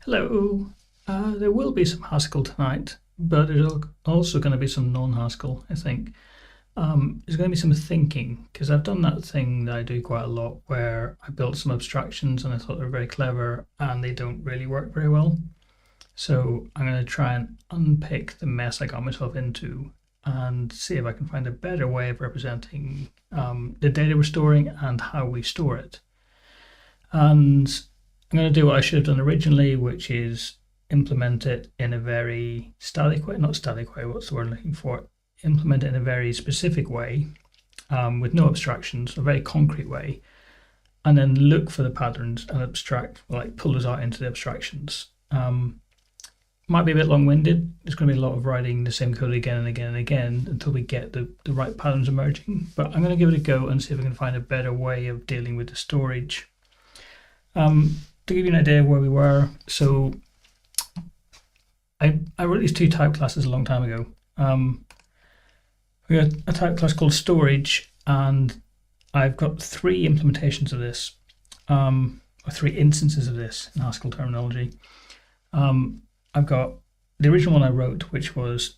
Hello. There will be some Haskell tonight, but there's also going to be some non-Haskell, I think. There's going to be some thinking, because I've done that thing that I do quite a lot where I built some abstractions and I thought they were very clever and they don't really work very well. So I'm going to try and unpick the mess I got myself into and see if I can find a better way of representing the data we're storing and how we store it. And I'm going to do what I should have done originally, which is implement it in a very static way, not static way, what's the word I'm looking for? Implement it in a very specific way with no abstractions, a very concrete way, and then look for the patterns and abstract, like pull those out into the abstractions. Might be a bit long-winded. There's going to be a lot of writing the same code again and again and again until we get the right patterns emerging, but I'm going to give it a go and see if I can find a better way of dealing with the storage. To give you an idea of where we were, so I wrote these two type classes a long time ago. We got a type class called storage, and I've got three implementations of this, or three instances of this in Haskell terminology. I've got the original one I wrote, which was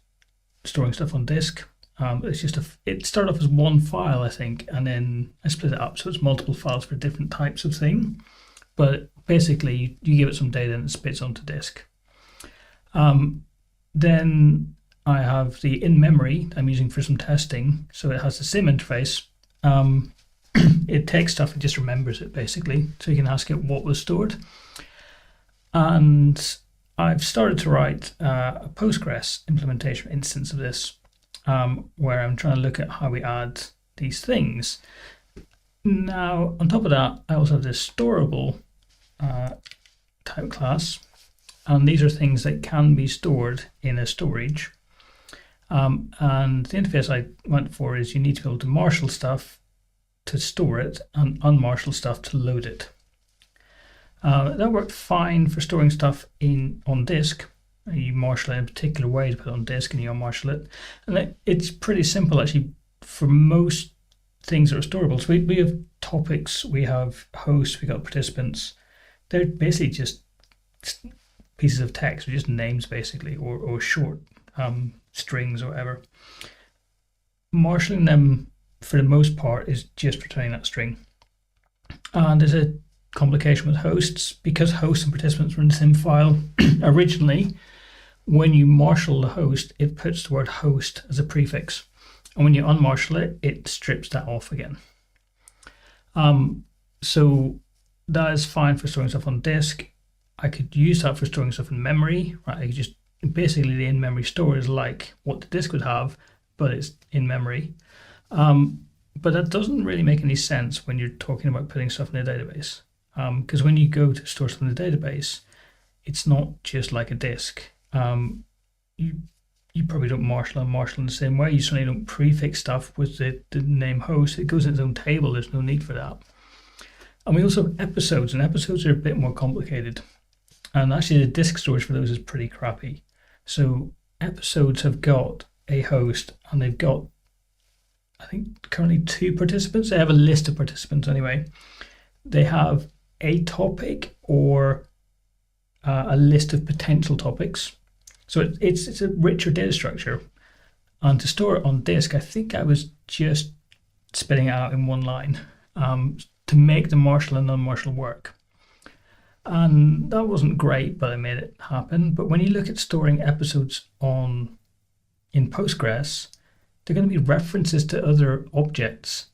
storing stuff on disk. It's just it started off as one file, I think, and then I split it up so it's multiple files for different types of thing. But basically, you give it some data and it spits onto disk. Then I have the in-memory I'm using for some testing. So it has the same interface. It takes stuff and just remembers it, basically. So you can ask it what was stored. And I've started to write a Postgres implementation instance of this, where I'm trying to look at how we add these things. Now, on top of that, I also have this storable type class, and these are things that can be stored in a storage. And the interface I went for is you need to be able to marshal stuff to store it and unmarshal stuff to load it. That worked fine for storing stuff on disk. You marshal it in a particular way to put it on disk and you unmarshal it. And it's pretty simple actually for most things that are storable. So we have topics, we have hosts, we got participants. They're basically just pieces of text, or just names basically, or short strings or whatever. Marshalling them for the most part is just returning that string. And there's a complication with hosts, because hosts and participants were in the same file originally. When you marshal the host, it puts the word host as a prefix. And when you unmarshal it, it strips that off again. So that is fine for storing stuff on disk. I could use that for storing stuff in memory, right? I could just basically the in-memory store is like what the disk would have, but it's in memory. But that doesn't really make any sense when you're talking about putting stuff in a database. Because when you go to store stuff in the database, it's not just like a disk. You probably don't marshal and marshal in the same way. You certainly don't prefix stuff with the name host. It goes in its own table. There's no need for that. And we also have episodes, and episodes are a bit more complicated. And actually the disk storage for those is pretty crappy. So episodes have got a host, and they've got, I think, currently 2 participants. They have a list of participants anyway. They have a topic or a list of potential topics. So it's a richer data structure. And to store it on disk, I think I was just spitting it out in one line to make the marshal and unmarshal work. And that wasn't great, but I made it happen. But when you look at storing episodes in Postgres, they're going to be references to other objects.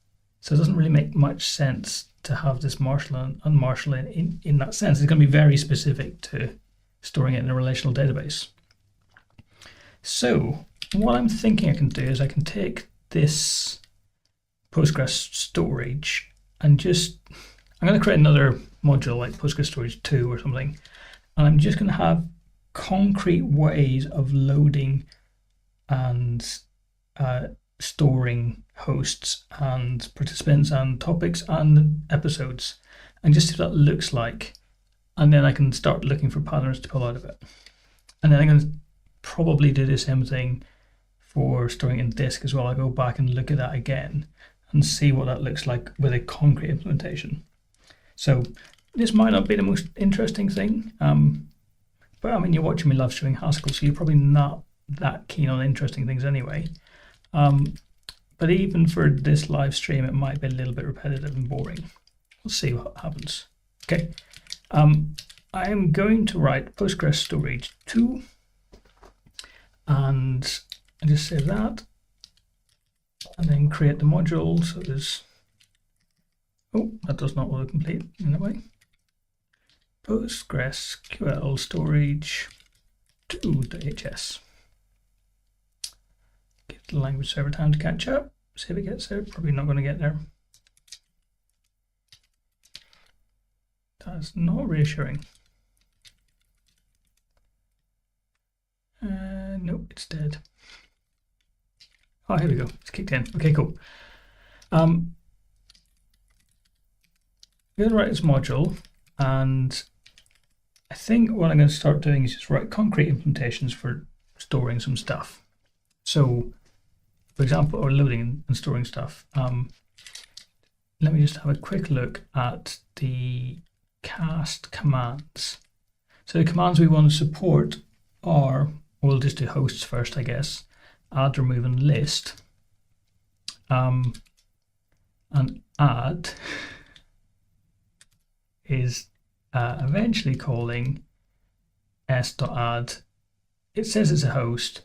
So it doesn't really make much sense to have this marshal and unmarshal in that sense. It's going to be very specific to storing it in a relational database. So what I'm thinking I can do is I can take this Postgres storage and I'm going to create another module like Postgres storage 2 or something. And I'm just going to have concrete ways of loading and storing hosts and participants and topics and episodes, and just see what that looks like. And then I can start looking for patterns to pull out of it. And then I'm going to probably do the same thing for storing in disk as well. I go back and look at that again and see what that looks like with a concrete implementation. So this might not be the most interesting thing, But I mean, you're watching me love showing Haskell, so you're probably not that keen on interesting things anyway. But even for this live stream, it might be a little bit repetitive and boring. We'll see what happens. Okay, I am going to write Postgres storage 2, and I just save that, and then create the module. So there's, oh, that does not autocomplete in that way. PostgresQL storage 2.hs. Give the language server time to catch up. See if it gets there. Probably not going to get there. That's not reassuring. Nope, it's dead. Oh, here we go. It's kicked in. Okay, cool. I'm going to write this module, and I think what I'm going to start doing is just write concrete implementations for storing some stuff. So, for example, or loading and storing stuff. Let me just have a quick look at the cast commands. So the commands we want to support are, we'll just do hosts first, I guess. Add, remove, and list. And add is eventually calling s.add. It says it's a host.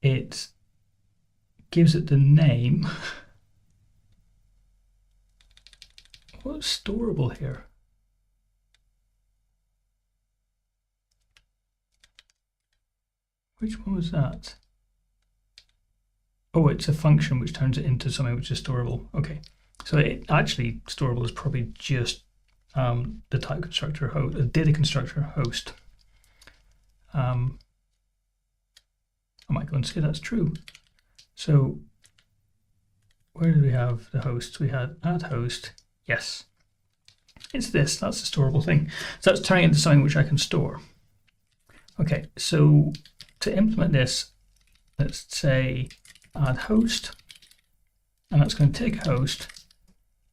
It gives it the name. What's storable here? Which one was that? Oh, it's a function which turns it into something which is storable. Okay, so it actually storable is probably just the type constructor host, the data constructor host. I might go and say that's true. So where do we have the hosts? We had add host. Yes, it's this. That's the storable thing. So that's turning into something which I can store. Okay, so to implement this, let's say add host, and that's going to take a host,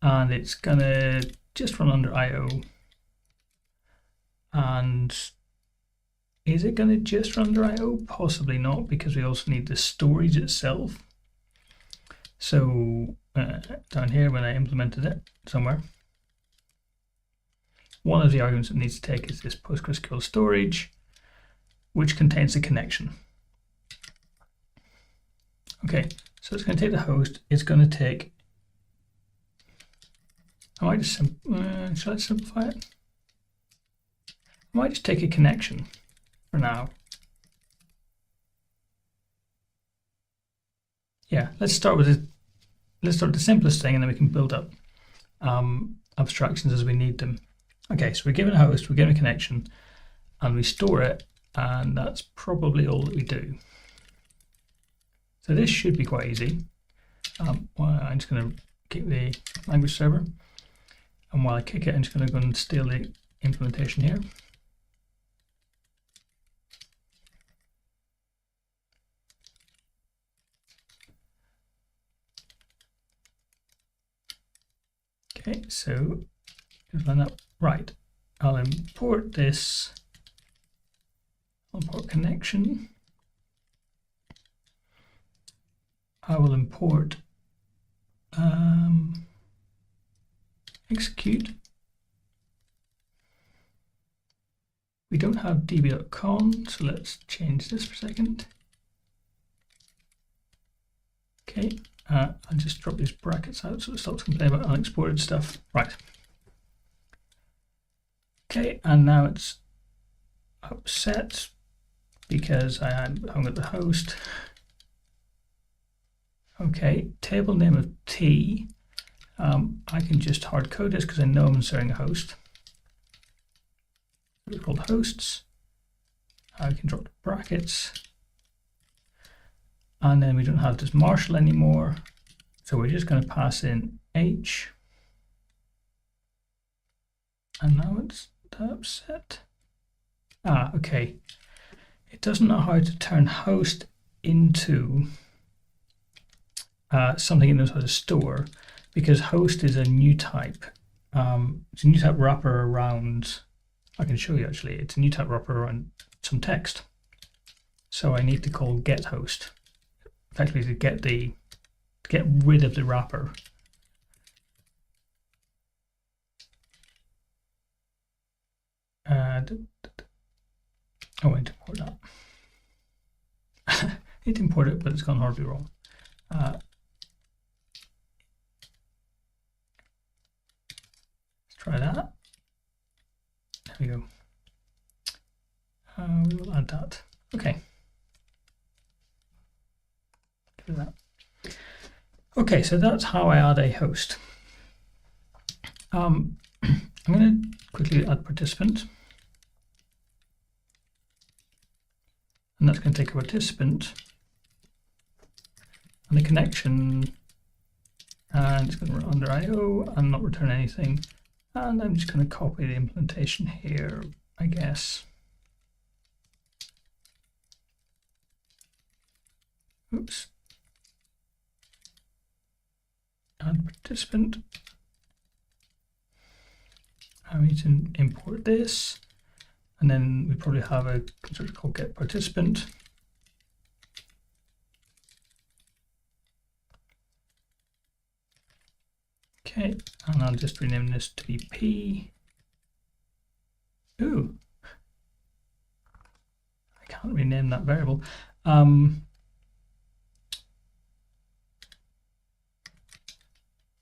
and it's going to just run under IO. And is it going to just run under IO? Possibly not, because we also need the storage itself. So down here, when I implemented it somewhere, one of the arguments it needs to take is this PostgreSQL storage, which contains a connection. Okay, so it's going to take the host. It's going to take, I might just, should I simplify it? I might just take a connection for now. Yeah, let's start with the simplest thing, and then we can build up abstractions as we need them. Okay, so we're given a host, we're given a connection, and we store it, and that's probably all that we do. So this should be quite easy. I'm just going to kick the language server, and while I kick it, I'm just going to go and steal the implementation here. Okay, so just line up. Right, I'll import this. I'll import connection. I will import execute. We don't have db.con, so let's change this for a second. Okay, I'll just drop these brackets out so it stops complaining about unexported stuff. Right. Okay, and now it's upset because I hung at the host. Okay, table name of T. I can just hard code this because I know I'm inserting a host. It's called hosts. I can drop the brackets. And then we don't have this marshall anymore. So we're just going to pass in H. And now it's upset. Ah, okay. It doesn't know how to turn host into something it knows how to store, because host is a new type. It's a new type wrapper around I can show you actually. It's a new type wrapper and some text. So I need to call get host, effectively to get rid of the wrapper. And I need to import that. Need to import it, but it's gone horribly wrong. Let's try that. There we go. We will add that. Okay. Give it that. Okay, so that's how I add a host. I'm going to quickly add participant. And that's going to take a participant and a connection, and it's going to run under IO and not return anything. And I'm just going to copy the implementation here, I guess. Oops. Add participant. I need to import this, and then we probably have a constructor called get participant. Okay, and I'll just rename this to be P. Ooh, I can't rename that variable. I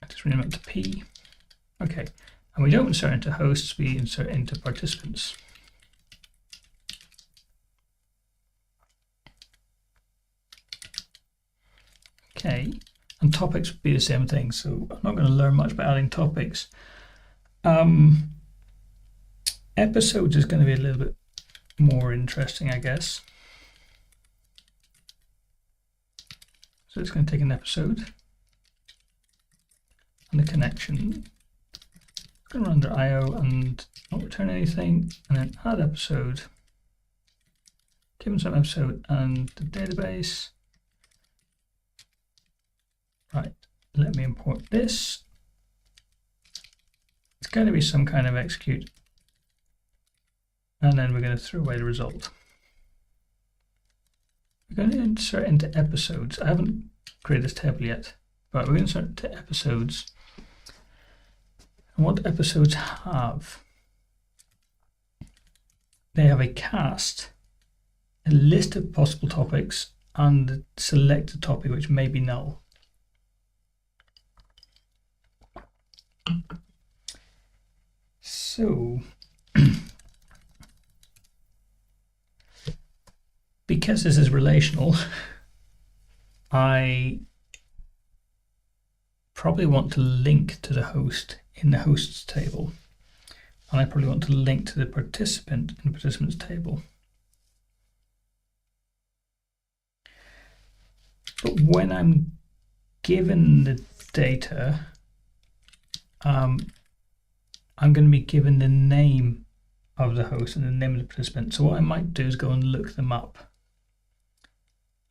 just rename it to P. Okay, and we don't insert into hosts, we insert into participants. Okay, and topics would be the same thing, so I'm not going to learn much about adding topics. Episodes is going to be a little bit more interesting, I guess. So it's going to take an episode and a connection. It's going to run under IO and not return anything, and then add episode, give them some episode and the database. Right, let me import this. It's going to be some kind of execute, and then we're going to throw away the result. We're going to insert into episodes. I haven't created this table yet, but we're going to insert into episodes. And what episodes have? They have a cast, a list of possible topics, and the selected topic, which may be null. So, because this is relational, I probably want to link to the host in the hosts table, and I probably want to link to the participant in the participants table. But when I'm given the data, I'm going to be given the name of the host and the name of the participant. So what I might do is go and look them up,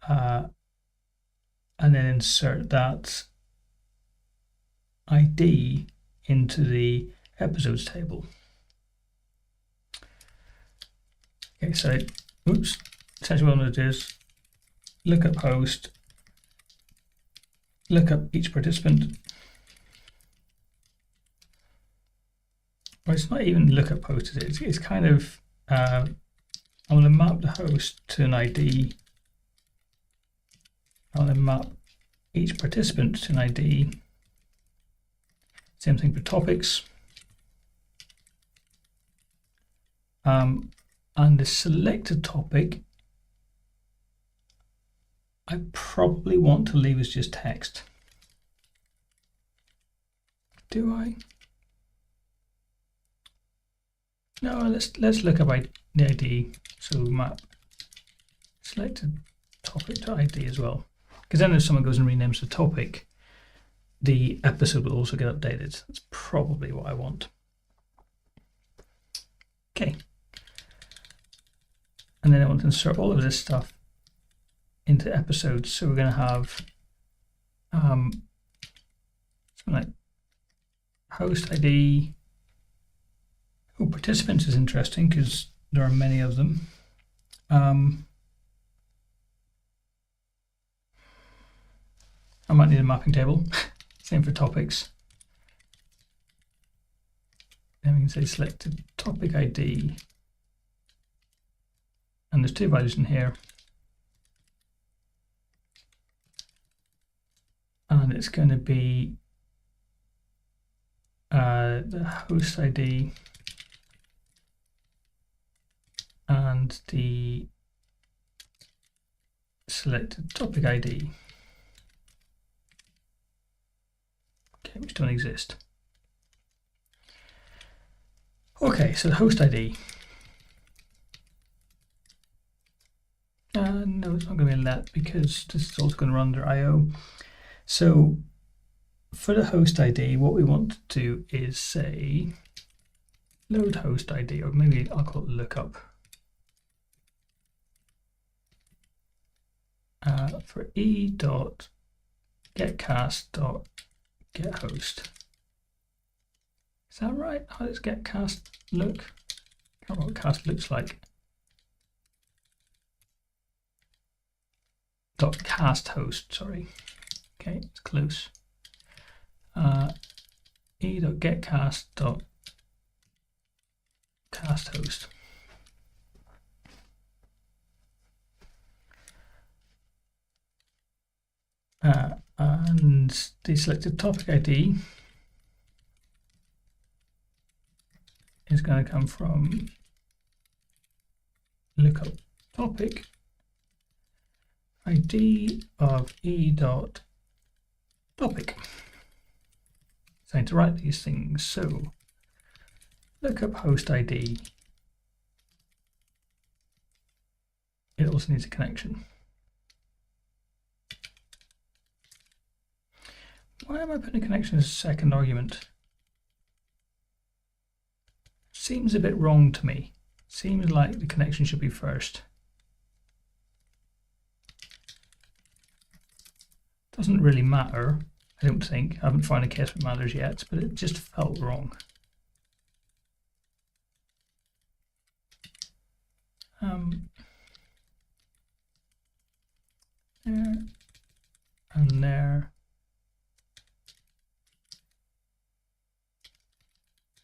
and then insert that ID into the episodes table. Okay, so oops, essentially what I'm going to do is look up host, look up each participant. Well, it's not even look up host, is it? It's kind of, I'm going to map the host to an ID. I'm going to map each participant to an ID. Same thing for topics. And the selected topic, I probably want to leave as just text. Do I? No, let's look up the ID. So map selected topic to ID as well, because then if someone goes and renames the topic, the episode will also get updated. That's probably what I want. Okay, and then I want to insert all of this stuff into episodes. So we're going to have something like host ID. Oh, participants is interesting because there are many of them. I might need a mapping table. Same for topics. Then we can say selected topic ID. And there's two values in here. And it's going to be the host ID and the selected topic ID. Okay, which don't exist. Okay, so the host ID. No, it's not going to be let because this is also going to run under IO. So for the host ID, what we want to do is say load host ID, or maybe I'll call it lookup. For e.getCast.getHost. Is that right? How does getCast look? I can't remember what cast looks like. .castHost, sorry. Okay, it's close. e.getCast.castHost. And the selected topic ID is going to come from lookup topic ID of e.topic. So I need to write these things. So lookup host ID. It also needs a connection. Why am I putting a connection as a second argument? Seems a bit wrong to me. Seems like the connection should be first. Doesn't really matter, I don't think. I haven't found a case that matters yet, but it just felt wrong. There and there.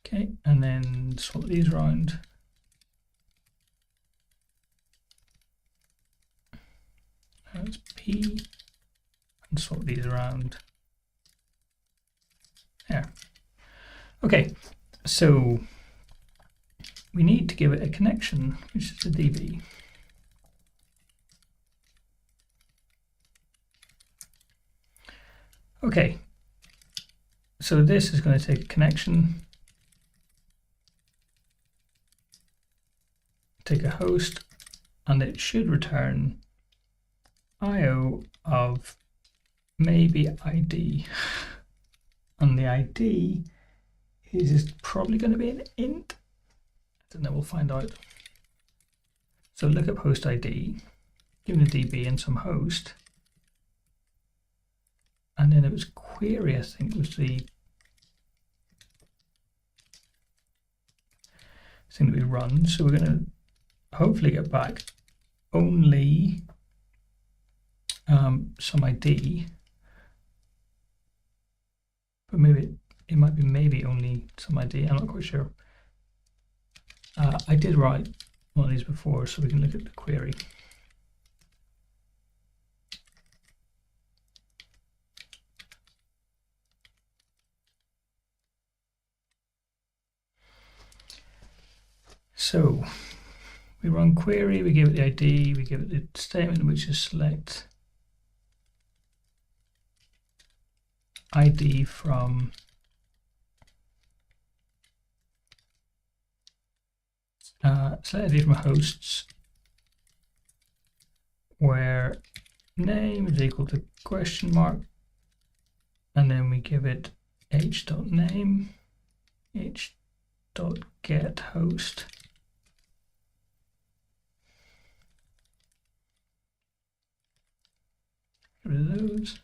Okay, and then swap these around. That's P, and swap these around. There. Okay, so we need to give it a connection, which is a DB. Okay, so this is going to take a connection, take a host, and it should return IO of maybe ID. And the ID is probably going to be an int. And then we'll find out. So look up host ID, given a DB and some host. And then it was query, I think, was the thing that we run. So we're going to hopefully get back only some ID. But maybe it might be maybe only some ID. I'm not quite sure. I did write one of these before, so we can look at the query. So we run query, we give it the ID, we give it the statement, which is select ID from select ID from hosts, where name is equal to question mark, and then we give it h.name, h.getHost. Get rid of those.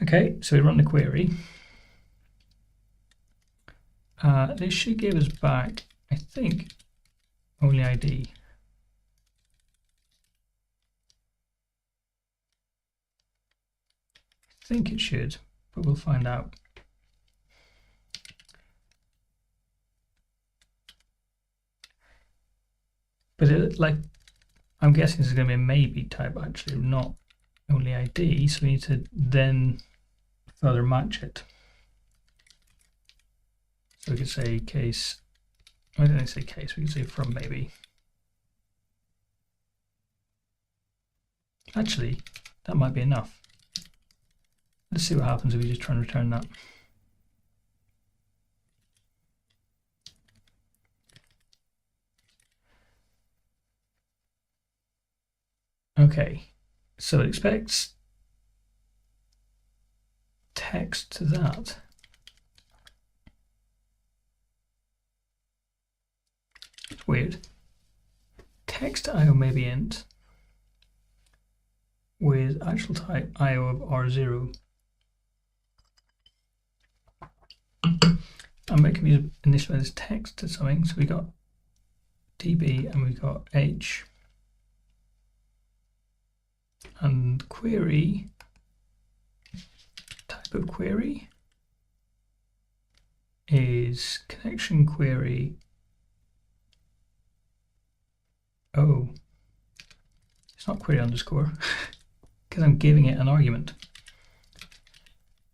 Okay, so we run the query. This should give us back, I think, only ID. I think it should, but we'll find out. But I'm guessing this is going to be a maybe type actually, not only ID, so we need to then further match it. So we could say case, why didn't I say case? We could say from maybe. Actually, that might be enough. Let's see what happens if we just try and return that. Okay, so it expects text to that. It's weird. Text IO may be int with actual type IO of R0. And we can initialize this text to something. So we got DB and we got H. And query, type of query is connection query. Oh, it's not query underscore because I'm giving it an argument.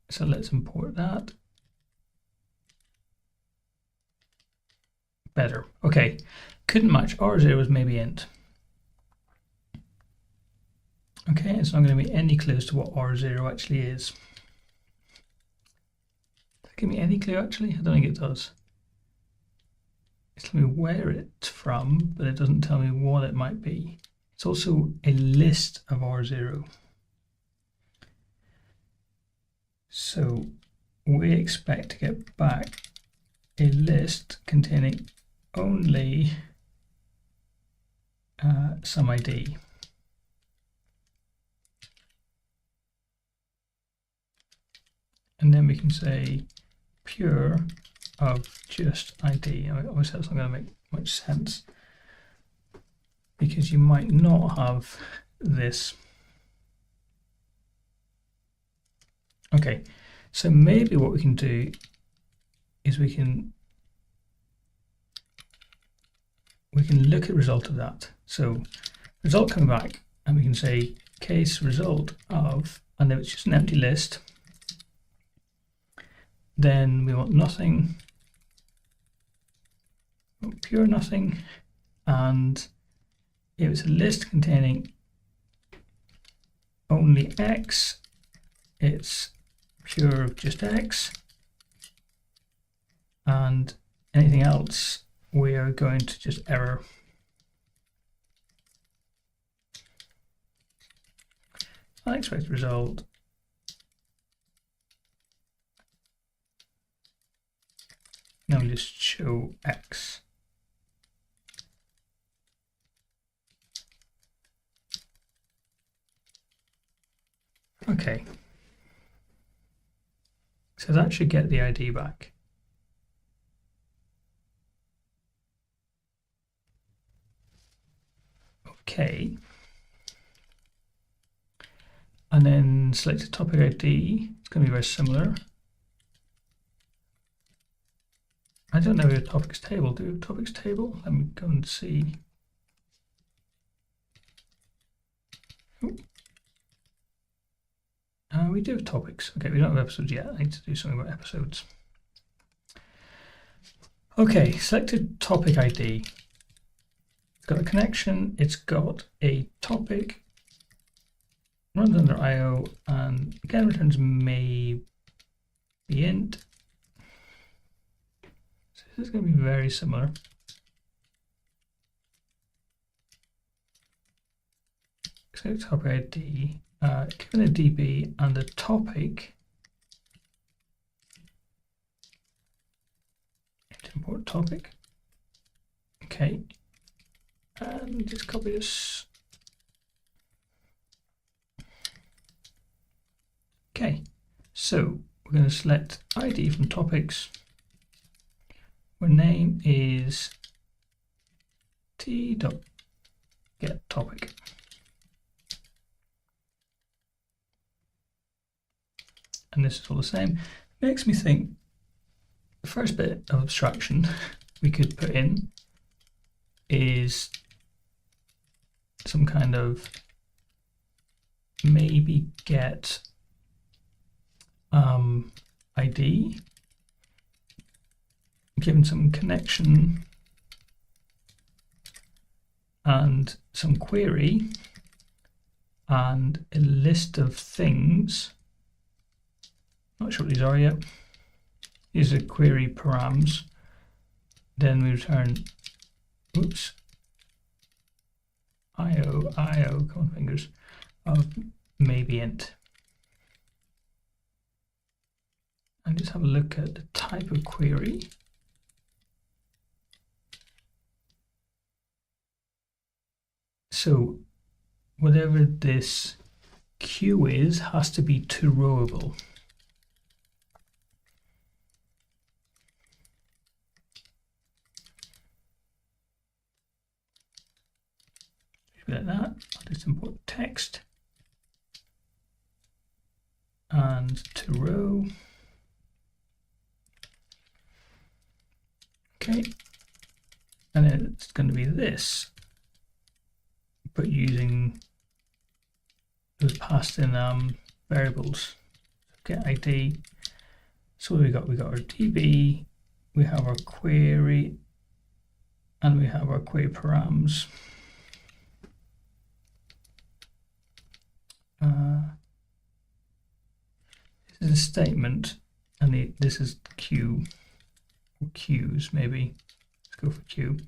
So let's import that. Better. Okay, couldn't match. R0 was maybe int. Okay, it's not going to be any clues to what R0 actually is. Does it give me any clue actually? I don't think it does. It's telling me where it's from, but it doesn't tell me what it might be. It's also a list of R0. So we expect to get back a list containing only some ID. And then we can say pure of just ID. Obviously that's not going to make much sense because you might not have this. Okay, so maybe what we can do is we can look at the result of that. So result coming back, and we can say case result of, and if it's just an empty list, then we want nothing, pure nothing, and if it's a list containing only X, it's pure of just X, and anything else we are going to just error. Unexpected result. Now we just show X. Okay. So that should get the ID back. Okay. And then select the topic ID. It's going to be very similar. I don't know your topics table. Do you have a topics table? Let me go and see. We do have topics. Okay, we don't have episodes yet. I need to do something about episodes. Okay, selected topic ID. It's got a connection. It's got a topic. Runs under IO and again returns may be int. So this is going to be very similar. Select topic ID. Given a DB and the topic, import topic. Okay, and just copy this. Okay, so we're going to select ID from topics. where name is t.getTopic. And this is all the same. Makes me think the first bit of abstraction we could put in is some kind of maybe get ID, given some connection and some query and a list of things. Not sure what these are yet. These are query params. Then we return, oops, IO, come on fingers, of maybe int. And just have a look at the type of query. So whatever this queue is has to be two-rowable. Like that. I'll just import text and to row. Okay, and then it's going to be this, but using those passed in variables. Get ID. So what have we got our DB, we have our query, and we have our query params. This is a statement, and this is queue, or queues maybe. Let's go for queue.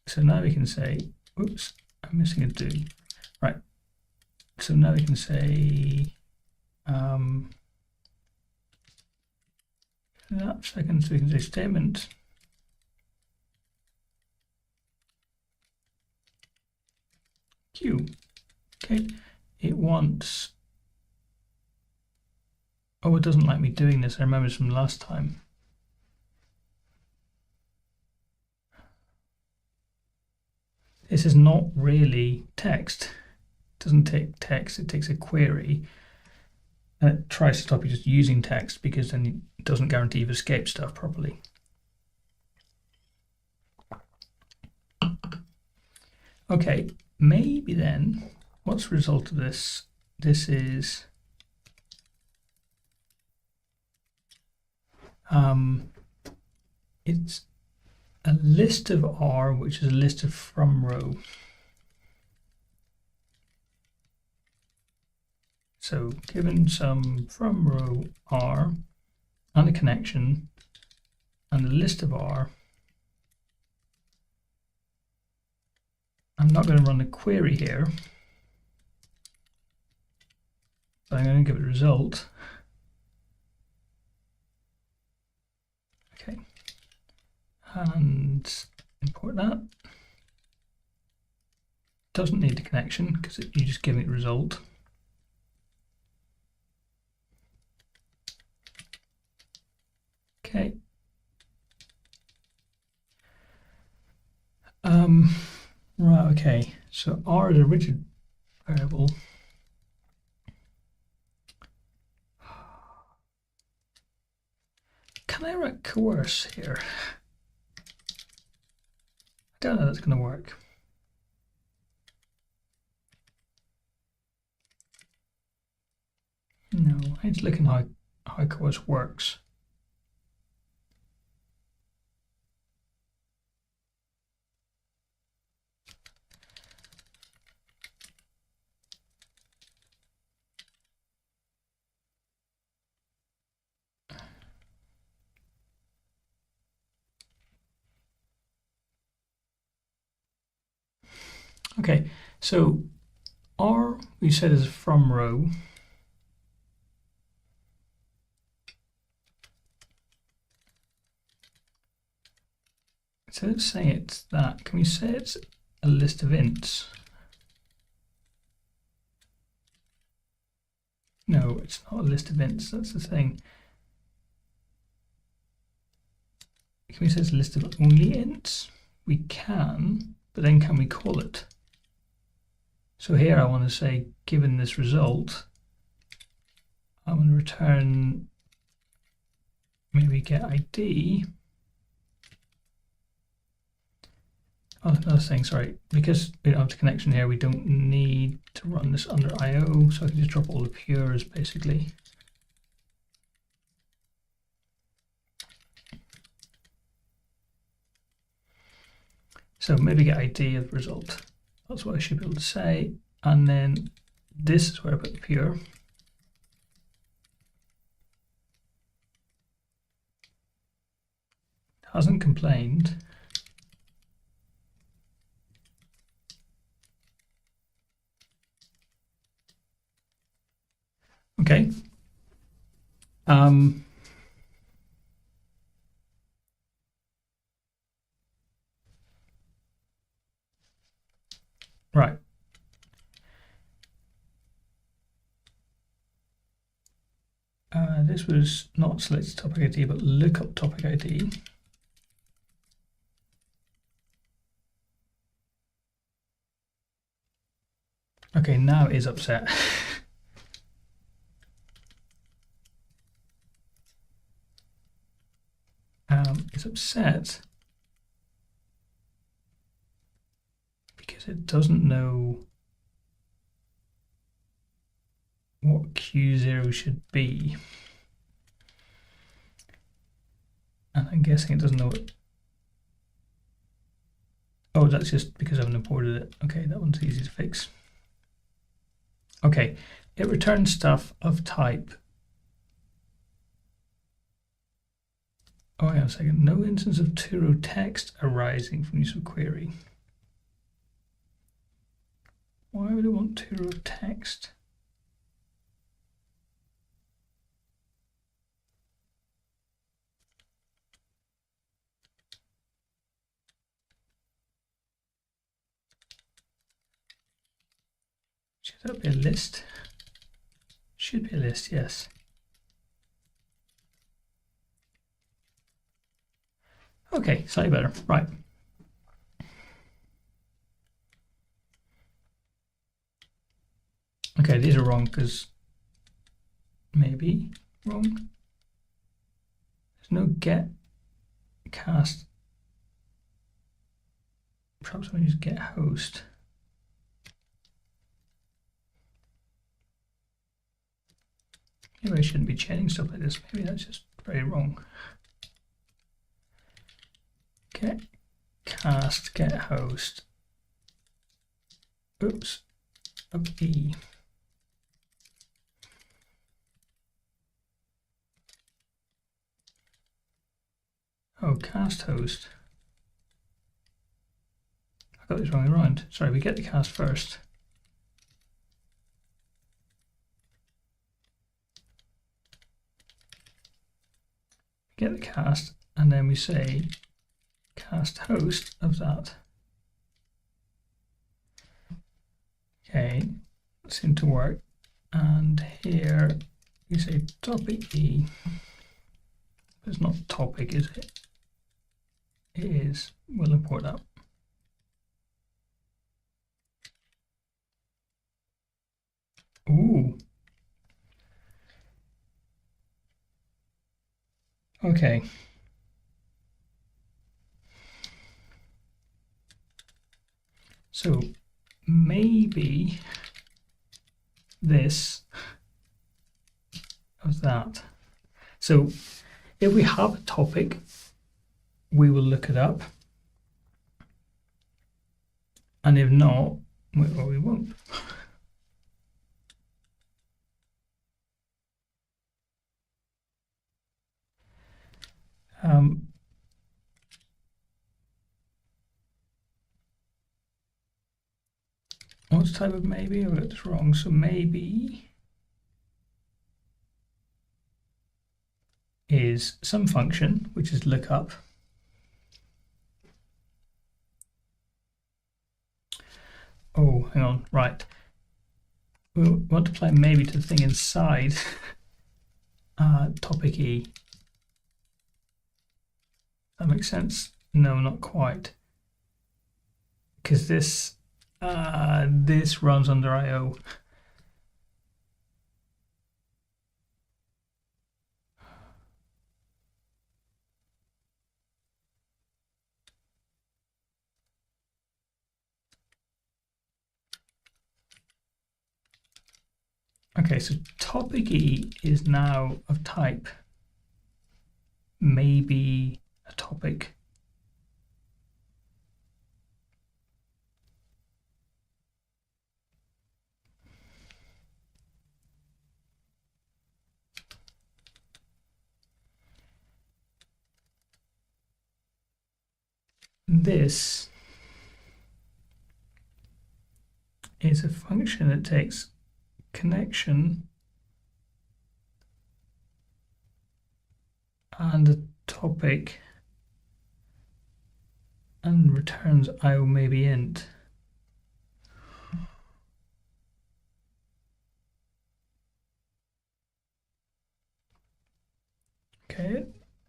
So now we can say, oops, I'm missing a do. Right. So now we can say, that second, so we can say statement. Queue. Okay. It wants. Oh, it doesn't like me doing this. I remember this from last time. This is not really text. It doesn't take text, it takes a query. And it tries to stop you just using text because then it doesn't guarantee you've escaped stuff properly. Okay, maybe then, what's the result of this? This is it's a list of R, which is a list of from row. So given some from row R and a connection and a list of R, I'm not going to run a query here, but I'm going to give it a result. Okay, and import that. Doesn't need a connection because you just give it a result. Okay. Right, okay. So R is a rigid variable. Can I write coerce here? I don't know if that's going to work. No, I need to look at how coerce works. Okay, so R we said is from row. Instead of saying it's that, can we say it's a list of ints? No, it's not a list of ints, that's the thing. Can we say it's a list of only ints? We can, but then can we call it? So here I want to say, given this result, I'm going to return maybe get ID. Oh, another thing, sorry, because we don't have the connection here, we don't need to run this under IO, so I can just drop all the pures basically. So maybe get ID of the result. That's what I should be able to say. And then this is where I put the pure. Hasn't complained. Okay. Right. This was not selected topic ID, but lookup topic ID. Okay, now it is upset. It's upset because it doesn't know what Q0 should be. And I'm guessing it doesn't know it. Oh, that's just because I haven't imported it. Okay, that one's easy to fix. Okay, it returns stuff of type. Oh, hang on a second. No instance of two-row text arising from use of query. Why would I want two-row text? Should that be a list? Should be a list, yes. Okay, slightly better. Right. Okay, these are wrong because maybe wrong. There's no get cast. Perhaps we use get host. Maybe I shouldn't be chaining stuff like this. Maybe that's just very wrong. Get cast, get host. Oops, of E. Oh, cast host. I got this wrong around. Sorry, we get the cast first. Get the cast, and then we say cast host of that. Okay, that seemed to work. And here we say topic E. It's not topic, is it? It is. We'll import that. Ooh. Okay. So maybe this of that. So if we have a topic, we will look it up. And if not, well, we won't. What's type of maybe? I got this wrong. So maybe is some function, which is lookup. Oh, hang on, right. We want to apply maybe to the thing inside topic E. That makes sense? No, not quite. Because this runs under I/O. Okay, so topic E is now of type maybe a topic. This is a function that takes connection and a topic and returns IO maybe int. Okay,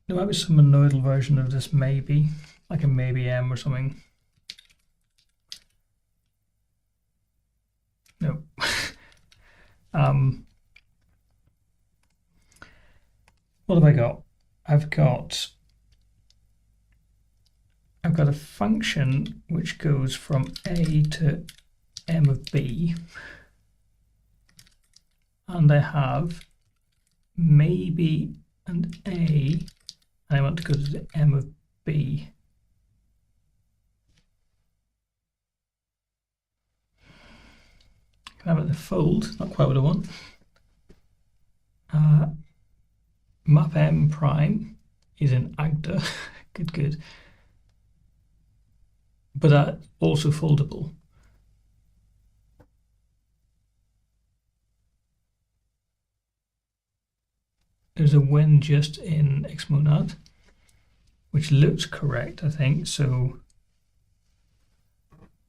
there might be some monoidal version of this maybe, like a maybe M or something. No. What have I got? I've got a function which goes from A to M of B, and I have maybe and A, and I want to go to the M of B. Can I have it in the fold? Not quite what I want. Map M prime is in Agda. good. But that also foldable. There's a when just in xmonad, which looks correct, I think. So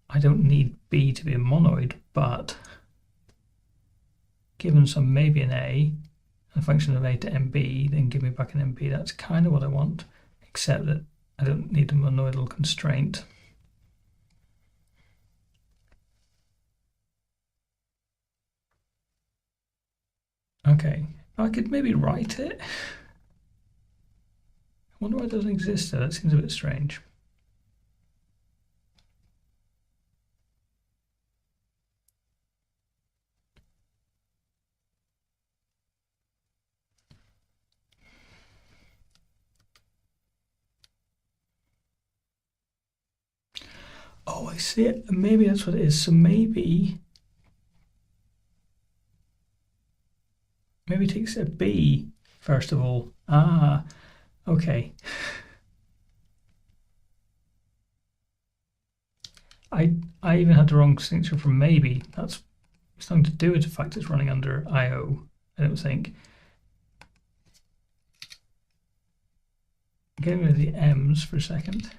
I don't need B to be a monoid, but given some maybe an A, a function of A to MB, then give me back an MB. That's kind of what I want, except that I don't need a monoidal constraint. Okay, I could maybe write it. I wonder why it doesn't exist there. That seems a bit strange. Oh, I see it. Maybe that's what it is. So maybe it takes a B first of all. Ah, okay. I even had the wrong signature for maybe. That's something to do with the fact it's running under IO, I don't think. Getting rid of the M's for a second.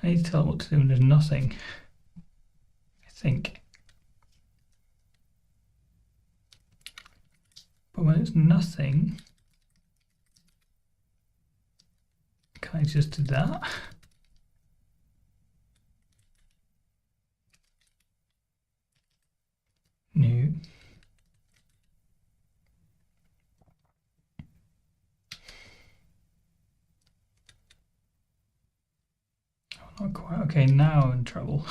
I need to tell it what to do when there's nothing, I think. But when it's nothing, can I just do that? No. Oh, not quite. Okay, now I'm in trouble.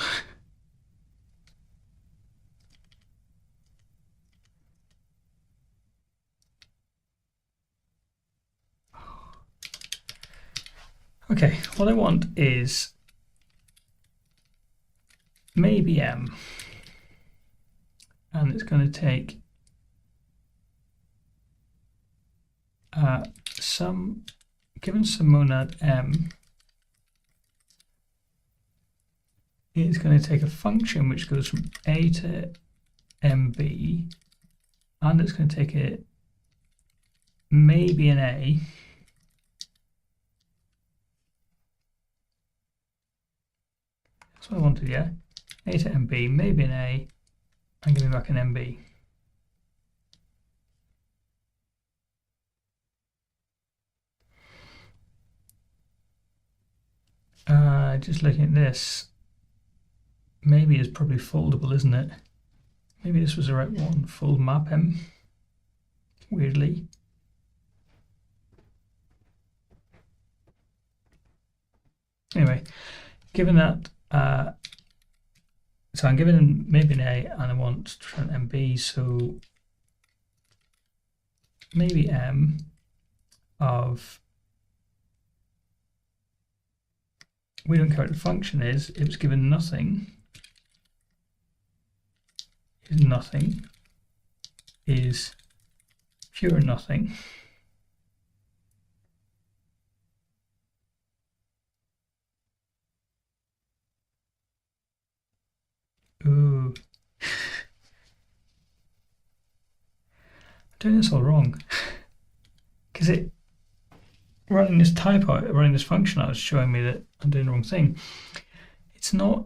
Okay, what I want is maybe M, and it's going to take given some monad M, it's going to take a function which goes from A to MB, and it's going to take maybe an A. That's what I wanted, yeah. A to MB, maybe an A, and give me back an MB. Just looking at this, maybe it's probably foldable, isn't it? Maybe this was the right one. Fold map M. Weirdly. Anyway, given that, so I'm given maybe an A and I want to return MB, so maybe M of, we don't care what the function is, it was given nothing, is nothing, is pure nothing. Ooh. I'm doing this all wrong. Because it, running this type out, running this function out is showing me that I'm doing the wrong thing. It's not,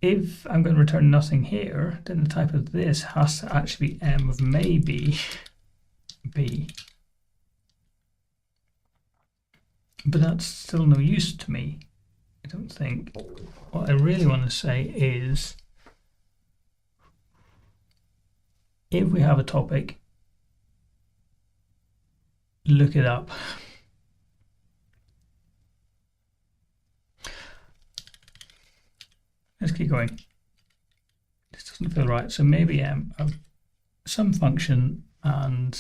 if I'm going to return nothing here, then the type of this has to actually be M of maybe B. But that's still no use to me, I don't think. What I really want to say is, if we have a topic, look it up. Let's keep going. This doesn't feel right. So maybe M of some function and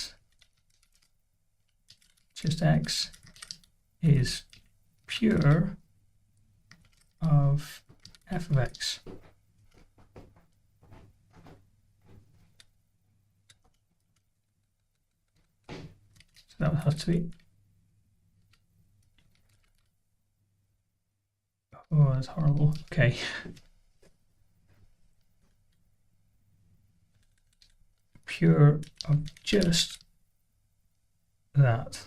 just X is pure of f of X. So that would have to be, oh, that's horrible. Okay. Pure of just that.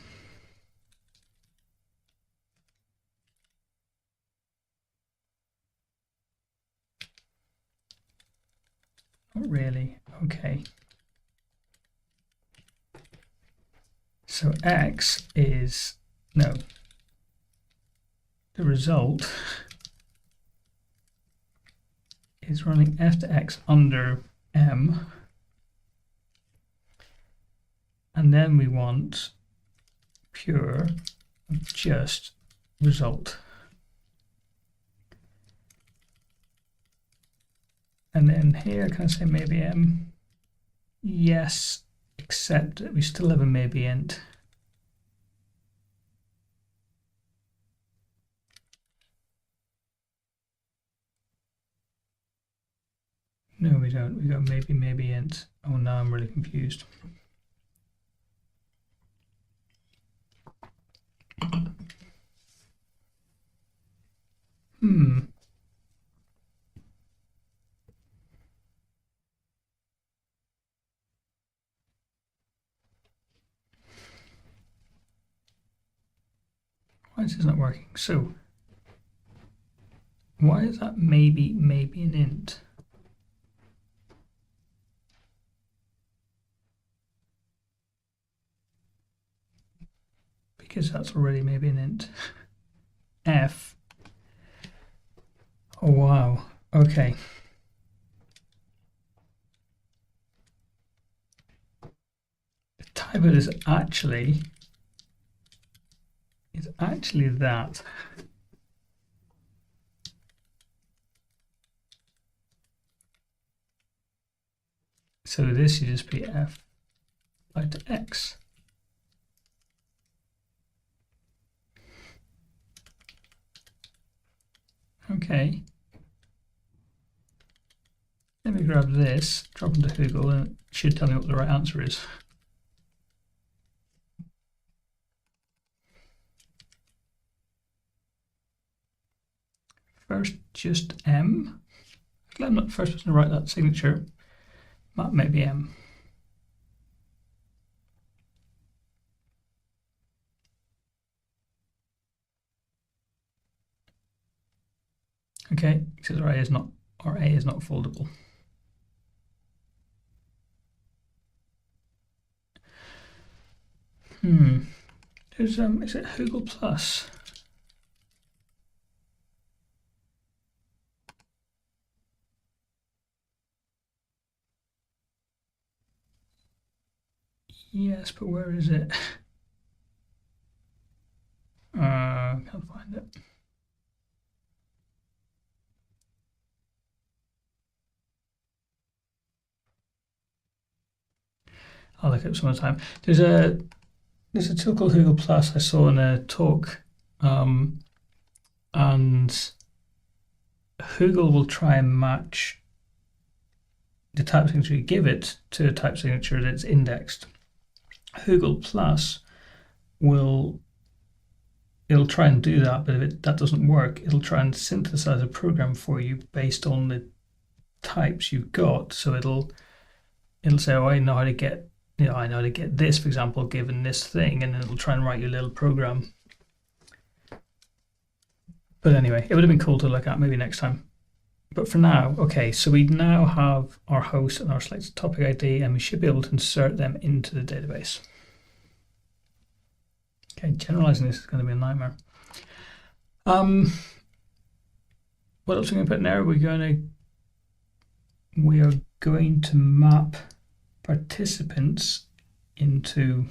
Not really. Okay. So X is, no, the result is running f to X under M. And then we want pure of just result. And then here, can I say maybe M? Yes, except that we still have a maybe int. No, we don't. We got maybe int. Oh, now I'm really confused. Why is this not working? So, why is that maybe an int? Because that's already maybe an int. F. Oh, wow. Okay. The type of it is actually that. So this should just be f applied to x. Okay. Let me grab this, drop into Google, and it should tell me what the right answer is. First, just M. I'm not the first person to write that signature. That may be M. Okay, because our A is not foldable. There's is it Haskell plus? Yes, but where is it? Can't find it. I'll look up some other time. There's a tool called Haskell Plus I saw in a talk, and Haskell will try and match the type signature you give it to a type signature that's indexed. Haskell Plus it'll try and do that, but if that doesn't work, it'll try and synthesize a program for you based on the types you've got. So it'll say, oh, I know how to get this, for example, given this thing, and then it'll try and write you a little program. But anyway, it would have been cool to look at maybe next time. But for now, okay, so we now have our host and our selected topic ID, and we should be able to insert them into the database. Okay, generalizing this is going to be a nightmare. What else are we going to put in there? We are going to map participants into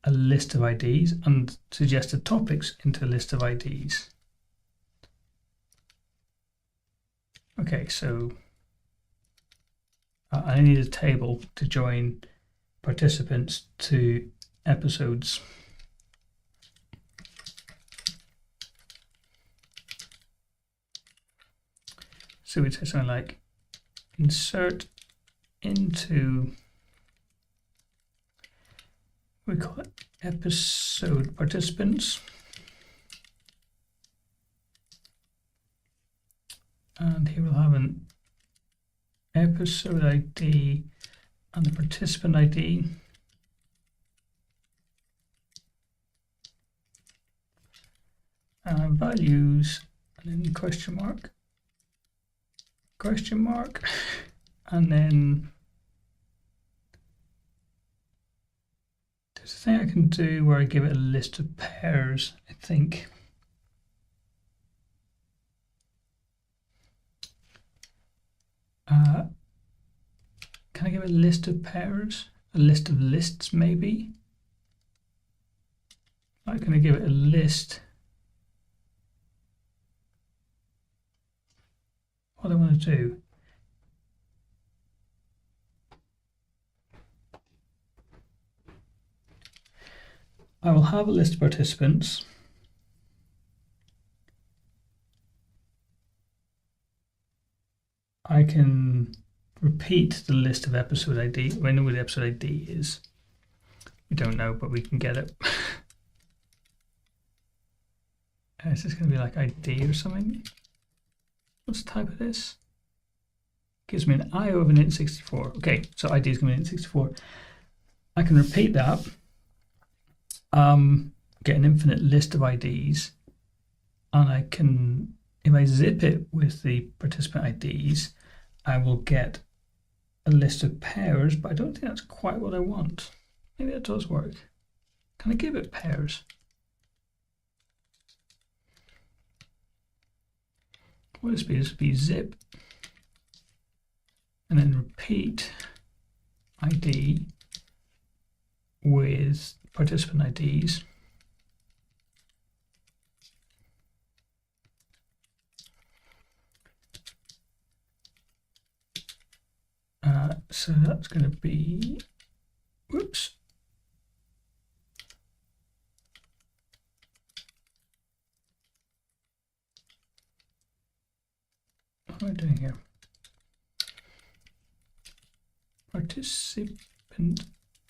a list of IDs and suggested topics into a list of IDs. Okay, so I need a table to join participants to episodes. So we'd say something like insert into, we call it episode participants. And here we'll have an episode ID and the participant ID. Values, and then question mark, and then there's a thing I can do where I give it a list of pairs, I think. Can I give it a list of pairs? A list of lists, maybe? I'm going to give it a list. What I want to do. I will have a list of participants. I can repeat the list of episode ID. We know what the episode ID is. We don't know, but we can get it. Is this going to be like ID or something? What's the type of this? Gives me an IO of an int64. Okay, so ID is going to be int64. I can repeat that. Get an infinite list of IDs, and I can, if I zip it with the participant IDs, I will get a list of pairs, but I don't think that's quite what I want. Maybe that does work. Can I give it pairs? What would this be? This would be zip, and then repeat ID with participant IDs. So that's going to be, whoops. What am I doing here? Participant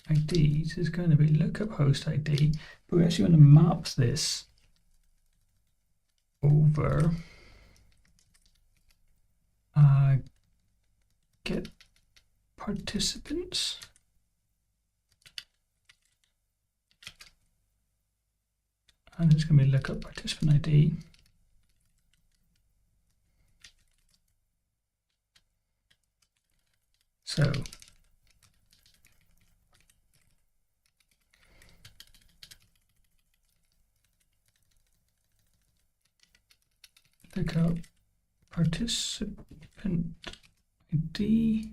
IDs is going to be lookup host ID, but we actually want to map this over get participants. and it's going to be lookup participant ID. So lookup participant ID,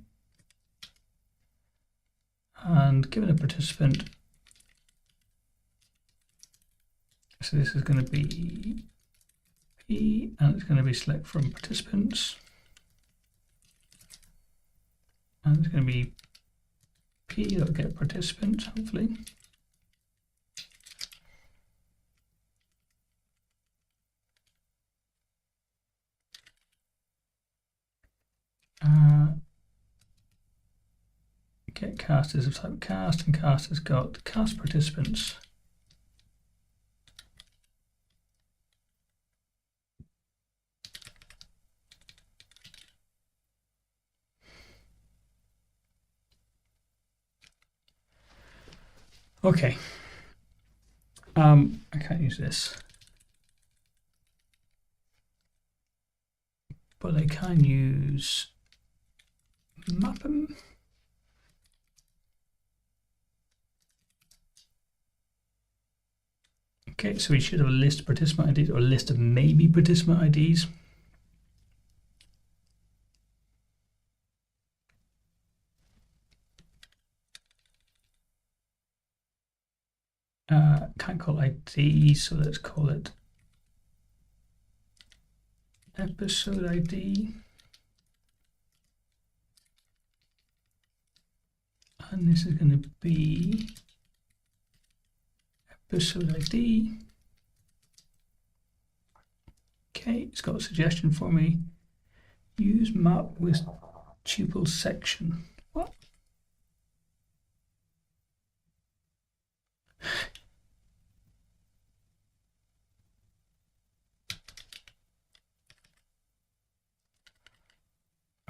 and given a participant, so this is going to be P, and it's going to be select from participants, and it's going to be P that'll get participant, hopefully. Get cast is of type cast, and cast has got cast participants. Okay. I can't use this, but I can use mapping. Okay, so we should have a list of participant IDs, or a list of maybe participant IDs. Can't call ID, so let's call it episode ID. And this is going to be episode ID. Okay, it's got a suggestion for me. Use map with tuple section. What?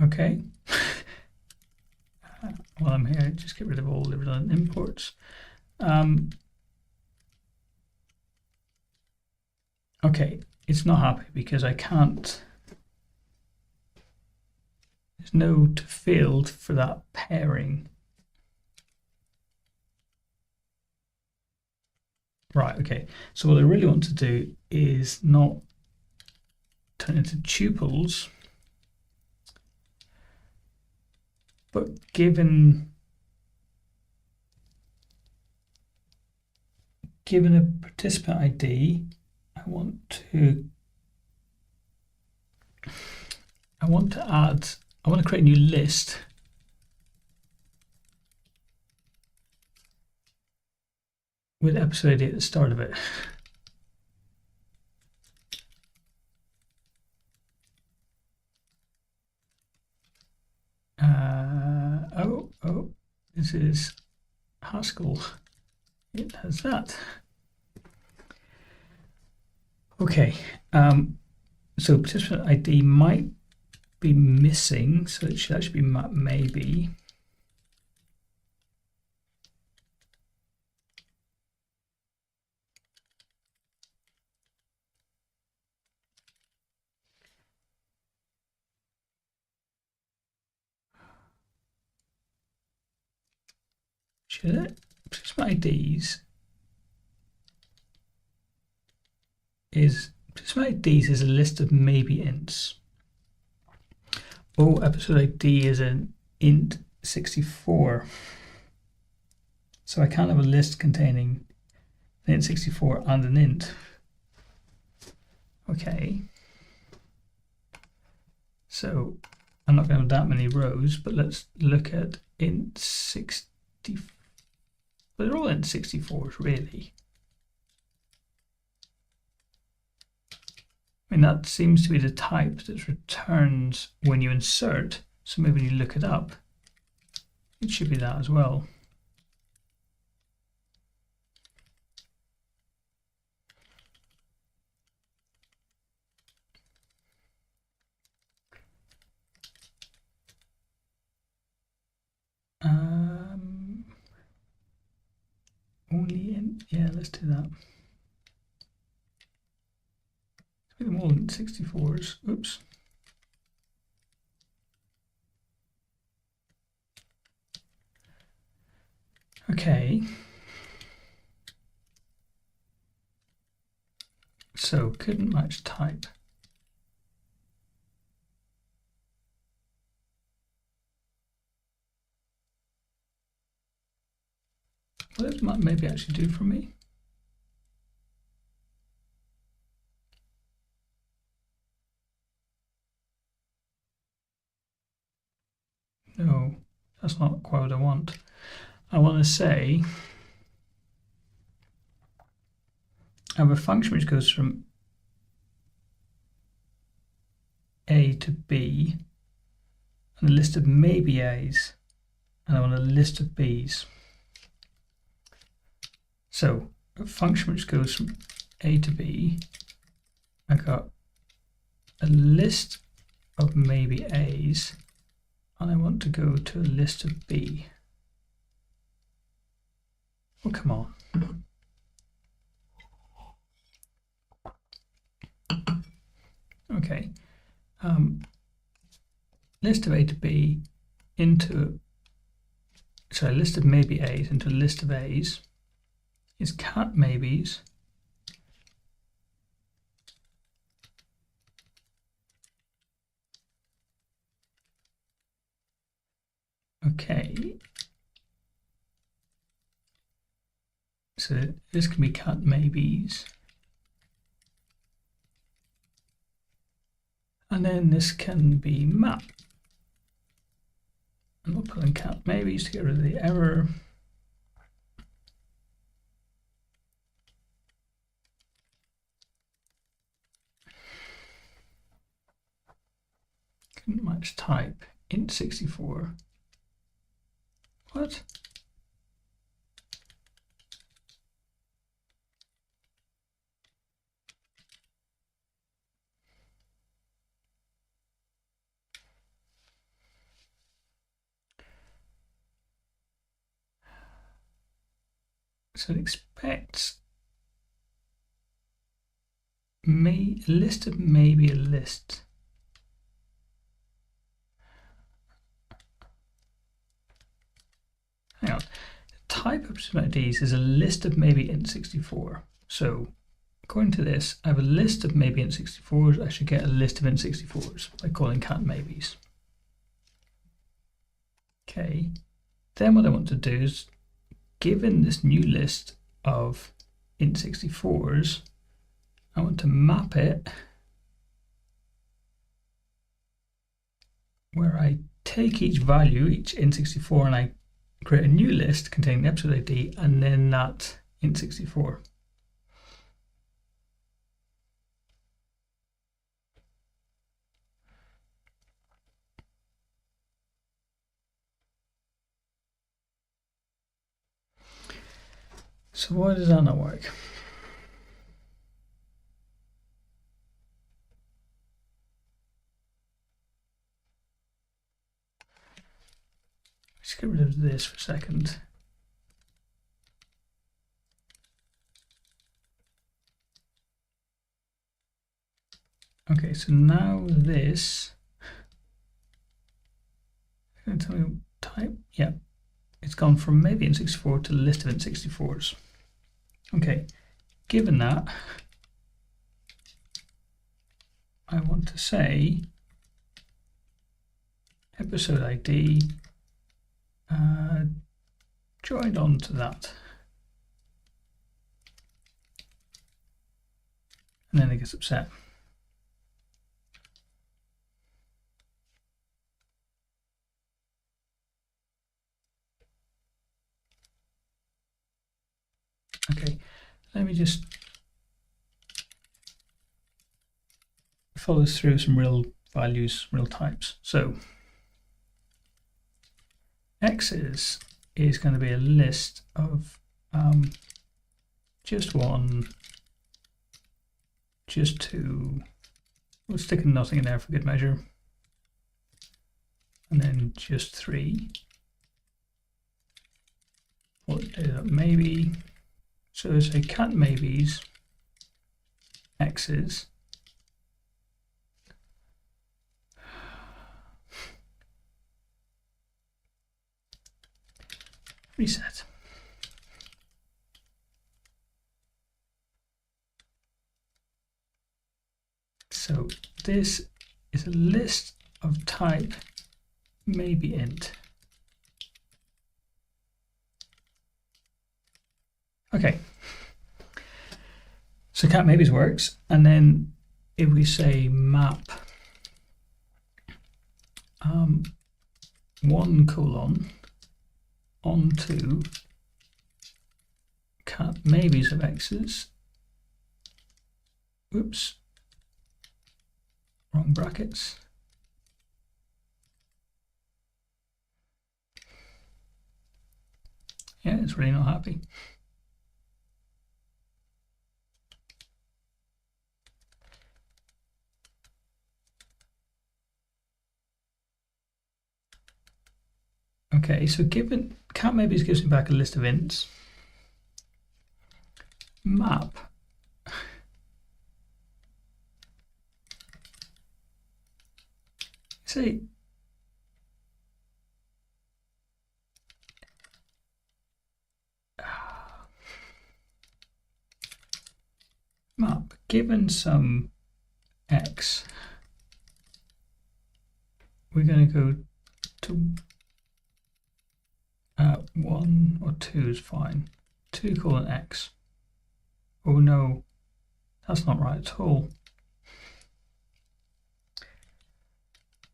Okay. While I'm here, just get rid of all the redundant imports. Okay, it's not happy because I can't. There's no field for that pairing. Right, okay. So what I really want to do is not turn into tuples, but given a participant ID, I want to create a new list with episode ID at the start of it. This is Haskell. It has that. Okay, so participant ID might be missing, so it should actually be maybe. Should it? Participant IDs is a list of maybe ints. Oh, episode ID is an int 64. So I can't have a list containing an int 64 and an int. Okay. So I'm not going to have that many rows, but let's look at int 60. But they're all int 64s, really. I mean, that seems to be the type that's returned when you insert. So maybe when you look it up, it should be that as well. Only in, yeah, let's do that. int64s. Oops. Okay. So couldn't match type. What does that maybe actually do for me? No, that's not quite what I want. I want to say I have a function which goes from A to B and a list of maybe A's, and I want a list of B's. So a function which goes from A to B, I got a list of maybe A's, and I want to go to a list of B. Oh, come on. Okay. List of A to B into, sorry, list of maybe A's into a list of A's is cat maybes. Okay. So this can be cat maybes. And then this can be map. And we'll put in cat maybes to get rid of the error. Couldn't match type, int64. What? So it expects list of maybe a list. Hang on. The type of IDs is a list of maybe int64. So according to this, I have a list of maybe int64s. I should get a list of int64s by calling cat maybes. Okay. Then what I want to do is, given this new list of int64s, I want to map it where I take each value, each int64, and I create a new list containing the episode ID and then that int64. So why does that not work? Let's get rid of this for a second. Okay, so now this, going to tell me type, yeah, it's gone from maybe int64 to list of int64s. Okay, given that, I want to say episode ID joined on to that. And then it gets upset. Okay, let me just follow this through some real values, real types. So X's is going to be a list of just one, just two. We'll stick nothing in there for good measure. And then just three. Maybe. So there's a cat maybes, X's, reset. So this is a list of type maybe int. Okay. So cat maybes works, and then if we say map 1: onto cat maybes of x's. Oops, wrong brackets. Yeah, it's really not happy. Okay, so given cat maybes gives me back a list of ints. Map say map given some x, we're going to go to 1 or 2 is fine. 2:x. Oh no, that's not right at all.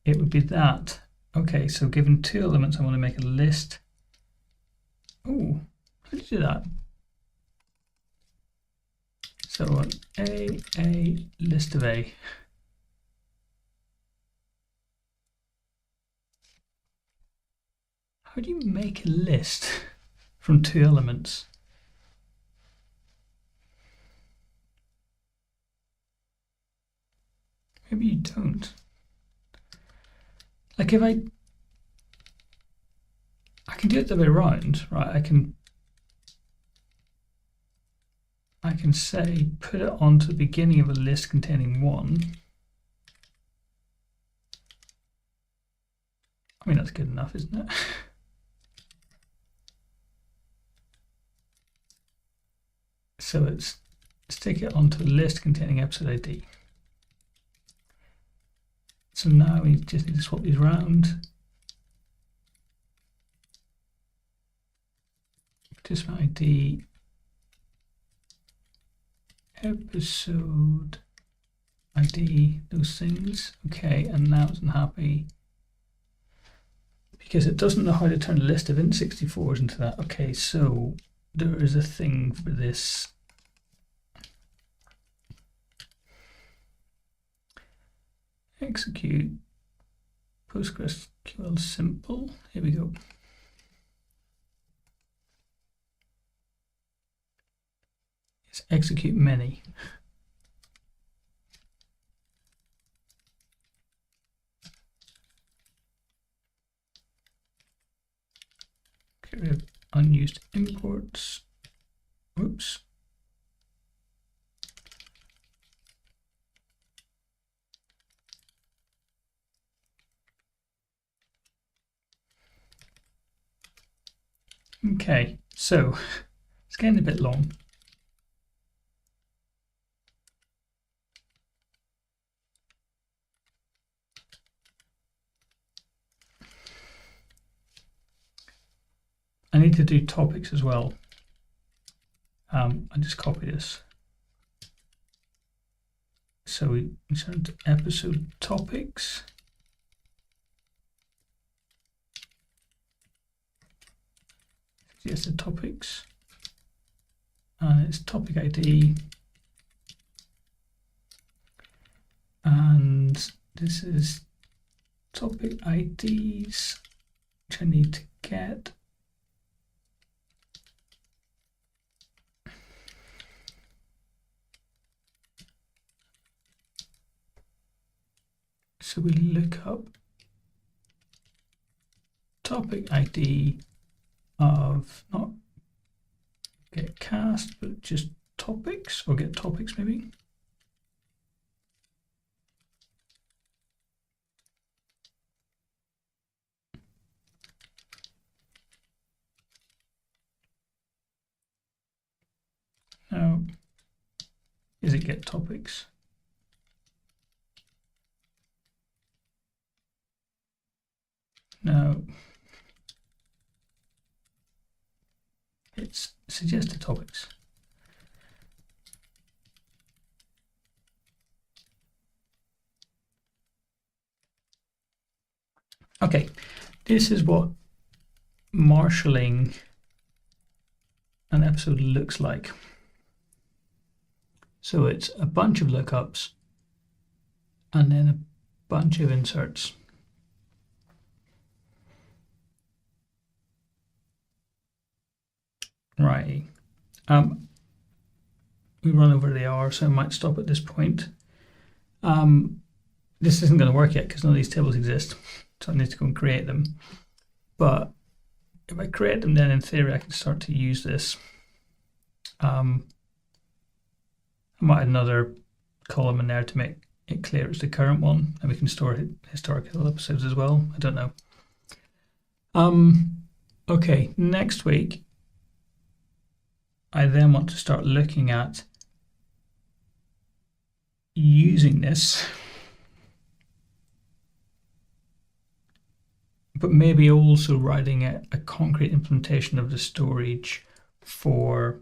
It would be that. Okay, so given 2 elements, I want to make a list. Oh, how do you do that? So a list of a. How do you make a list from 2 elements? Maybe you don't. Like if I can do it the other way around, right? I can say put it onto the beginning of a list containing 1. I mean, that's good enough, isn't it? So let's stick it onto a list containing episode ID. So now we just need to swap these around. Participant ID, episode ID, those things. Okay, and now it's unhappy because it doesn't know how to turn a list of int64s into that. Okay, so there is a thing for this. Execute postgresql simple. Here we go. It's execute many. Get rid of unused imports. Oops. Okay, so it's getting a bit long. I need to do topics as well. I just copy this. So we turn to episode topics. Yes, the topics. And it's topic ID. And this is topic IDs, which I need to get. So we look up topic ID of not get cast, but just topics, or get topics maybe. Is it get topics? No. It's suggested topics. Okay, this is what marshalling an episode looks like. So it's a bunch of lookups and then a bunch of inserts. Right. We run over the hour, so I might stop at this point. This isn't going to work yet because none of these tables exist, so I need to go and create them. But if I create them, then in theory I can start to use this. I might add another column in there to make it clear it's the current one, and we can store historical episodes as well. I don't know. Okay, next week I then want to start looking at using this, but maybe also writing a concrete implementation of the storage for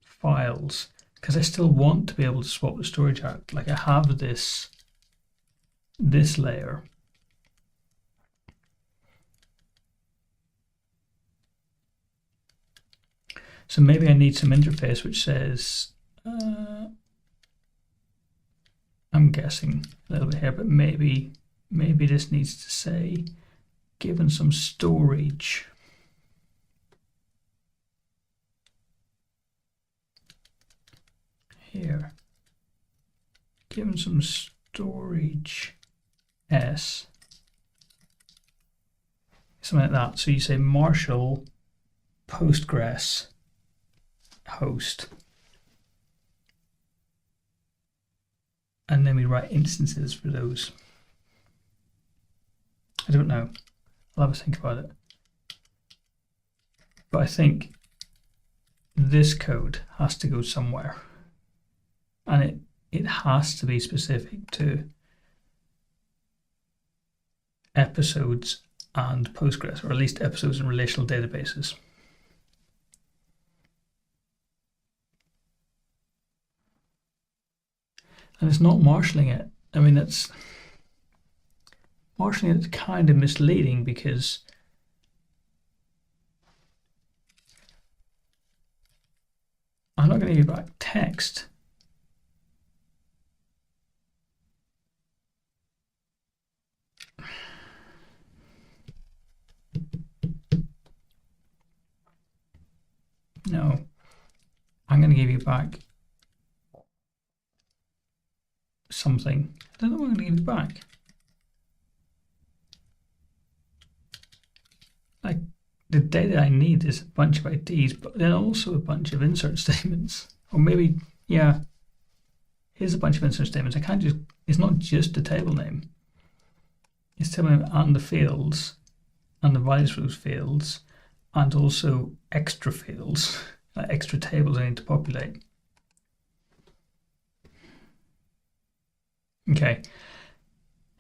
files, because I still want to be able to swap the storage out. Like I have this layer. So maybe I need some interface which says, I'm guessing a little bit here, but maybe this needs to say, given some storage, here, given some storage S, something like that. So you say marshall postgres host, and then we write instances for those. I don't know. I'll have a think about it. But I think this code has to go somewhere, and it has to be specific to episodes and Postgres, or at least episodes in relational databases. And it's not marshalling it. I mean, marshalling it's kind of misleading, because I'm not going to give back text. No, I'm going to give you back something. I don't know what I'm going to give you back. Like, the data I need is a bunch of IDs, but then also a bunch of insert statements. Or maybe, yeah, here's a bunch of insert statements. I can't just, it's not just the table name. It's table name and the fields, and the values for those fields, and also extra fields, like extra tables I need to populate. Okay,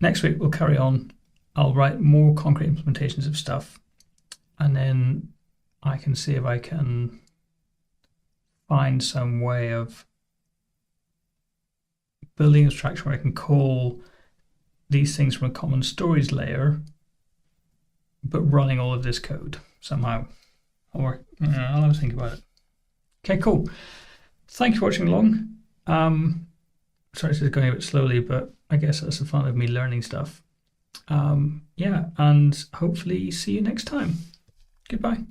next week we'll carry on. I'll write more concrete implementations of stuff, and then I can see if I can find some way of building abstraction where I can call these things from a common storage layer, but running all of this code somehow. I'll have a think about it. Okay, cool. Thank you for watching along. Sorry, this is going a bit slowly, but I guess that's the fun of me learning stuff. Yeah, and hopefully see you next time. Goodbye.